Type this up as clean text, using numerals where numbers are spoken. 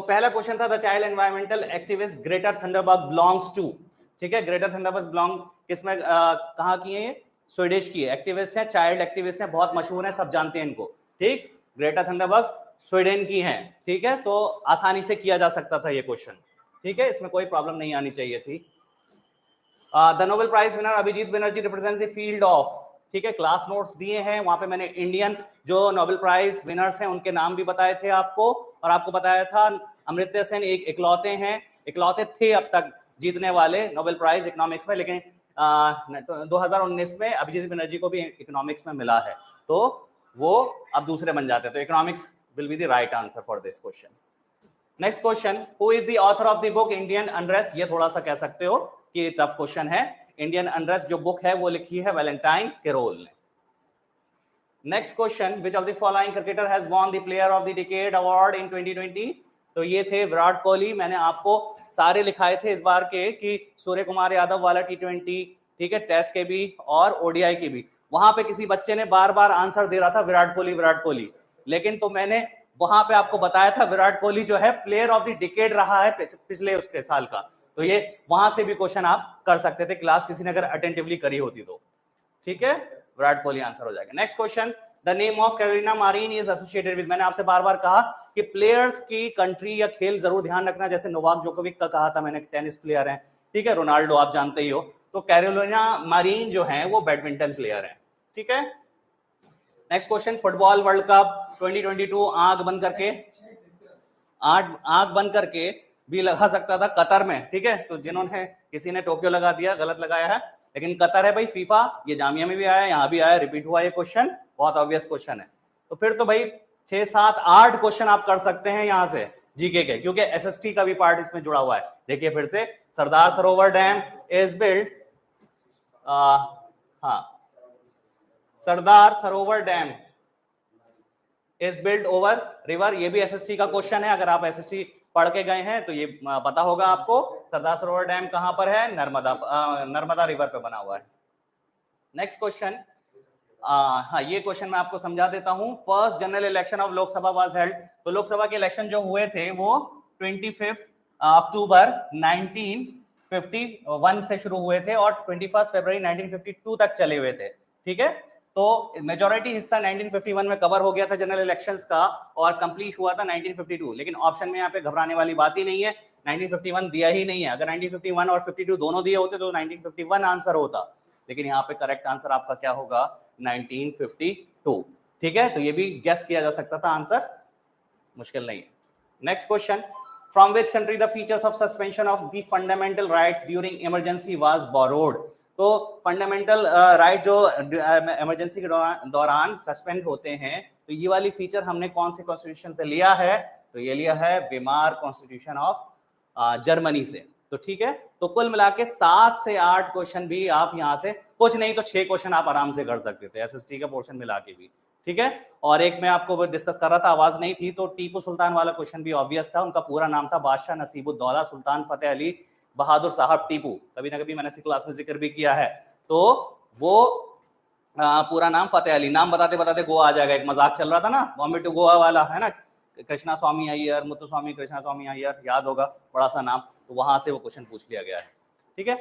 पहला क्वेश्चन था the child environmental activist Greta Thunberg belongs to, ठीक है, ग्रेटर थंडरबर्ग बिलोंग किसमें कहाँ की है ये, स्वीडिश की एक्टिविस्ट है, चाइल्ड एक्टिविस्ट है, बहुत मशहूर है, सब जानते हैं इनको, ठीक। ग्रेटर थंडरबर्ग स्वीडन की है, ठीक है, तो आसानी से किया जा सकता था ये क्वेश्चन, ठीक है, इसमें कोई प्रॉब्लम नहीं आनी चाहिए थी। The Nobel prize winner Abhijit Banerjee represents the field of, ठीक है, क्लास नोट्स दिए हैं, वहां पे मैंने इंडियन जो नोबेल प्राइज विनर्स हैं उनके नाम भी बताए थे आपको, और आपको बताया था अमर्त्य सेन एक इकलौते थे अब तक जीतने वाले नोबेल प्राइज इकोनॉमिक्स में, लेकिन 2019 में अभिजीत बनर्जी को भी इकोनॉमिक्स में मिला है, तो वो अब दूसरे बन जाते हैं, तो economics will be the right answer for this question. Next question, who is the author of the book Indian unrest, ये थोड़ा सा कह सकते हो कि टफ क्वेश्चन है, इंडियन अनरेस्ट जो बुक है वो लिखी है वैलेंटाइन कैरोल ने। Next question, which of the following cricketer has won the player of the decade award in 2020, तो ये थे विराट कोहली, मैंने आपको सारे लिखाए थे इस बार के कि सूर्य कुमार यादव वाला T20, ठीक है, टेस्ट के भी और ओडीआई के भी, वहां पे किसी बच्चे ने बार बार आंसर दे रहा था विराट कोहली, लेकिन तो मैंने वहां पे आपको बताया था विराट कोहली जो है प्लेयर ऑफ द डिकेड रहा है पिछले उसके साल का, तो ये वहां से भी क्वेश्चन आप कर सकते थे, क्लास किसी ने अगर अटेंटिवली करी होती तो, ठीक है, विराट कोहली आंसर हो जाएगा। Next question, the name of Carolina Marin is associated with, मैंने आपसे बार बार कहा कि प्लेयर्स की कंट्री या खेल जरूर ध्यान रखना, जैसे नोवाक जोकोविक का कहा था मैंने, टेनिस प्लेयर है, ठीक है, रोनाल्डो आप जानते ही हो, तो कैरोलिना मारिन जो है वो बैडमिंटन प्लेयर है, ठीक है। Next question, football world cup 2022 आंख बंद करके भी लगा सकता था कतर में, ठीक है, तो जिन्होंने किसी ने टोक्यो लगा दिया, गलत लगाया है, लेकिन कतर है भाई फीफा, ये जामिया में भी आया, यहाँ भी आया, रिपीट हुआ ये क्वेश्चन, बहुत ऑब्वियस क्वेश्चन है, तो फिर तो भाई 6, 7, 8 क्वेश्चन आप कर सकते हैं यहां से जीके के, क्योंकि एसएसटी का भी पार्ट इसमें जुड़ा हुआ है। देखिए फिर से, Sardar Sarovar dam is built, हाँ, Sardar Sarovar dam is built over river, ये भी एसएसटी का क्वेश्चन है, अगर आप एसएसटी पढ़ के गए हैं तो ये पता होगा आपको, सरदार सरोवर डैम कहां पर है, नर्मदा रिवर पे बना हुआ है। नेक्स्ट क्वेश्चन, हाँ ये क्वेश्चन मैं आपको समझा देता हूं, first general election of Lok Sabha was held, तो लोकसभा के इलेक्शन जो हुए थे वो 25 अक्टूबर 1951 से शुरू हुए थे और 21 फरवरी 1952 तक चले हुए थे, ठीक है, तो मेजॉरिटी हिस्सा 1951 में कवर हो गया था जनरल इलेक्शंस का और कंप्लीट हुआ था 1952, लेकिन ऑप्शन में यहाँ पे घबराने वाली बात ही नहीं है, 1951 दिया ही नहीं है, अगर 1951 और 52 दोनों दिए होते तो 1951 आंसर होता, लेकिन यहाँ पे करेक्ट आंसर आपका क्या होगा, 1952, ठीक है, तो ये भी गेस किया जा सकता था, आंसर मुश्किल नहीं है। Next question, from which country the features of suspension of the fundamental rights during emergency was borrowed, तो फंडामेंटल राइट जो इमरजेंसी के दौरान सस्पेंड होते हैं, तो ये वाली फीचर हमने कौन से कॉन्स्टिट्यूशन से लिया है, तो ये लिया है बीमार कॉन्स्टिट्यूशन ऑफ जर्मनी से, तो ठीक है, तो कुल मिला के 7 से 8 क्वेश्चन भी आप यहां से, कुछ नहीं तो 6 क्वेश्चन आप आराम से कर सकते थे एसएसटी का पोर्शन मिला के भी, ठीक है, और एक मैं आपको डिस्कस कर रहा था, आवाज नहीं थी, तो टीपू सुल्तान वाला क्वेश्चन भी ऑब्वियस था, उनका पूरा नाम था बादशाह नसीबुद्दौला सुल्तान फतेह अली बहादुर साहब टीपू, कभी ना कभी मैंने इसी क्लास में जिक्र भी किया है, तो वो पूरा नाम फतेह अली, नाम बताते बताते गोवा आ जाएगा, एक मजाक चल रहा था ना बॉम्बे टू गोवा वाला, है ना, कृष्णा स्वामी अय्यर, मुत्तुस्वामी कृष्णा स्वामी अय्यर, याद होगा, बड़ा सा नाम, तो वहां से वो क्वेश्चन पूछ लिया गया है, ठीक है।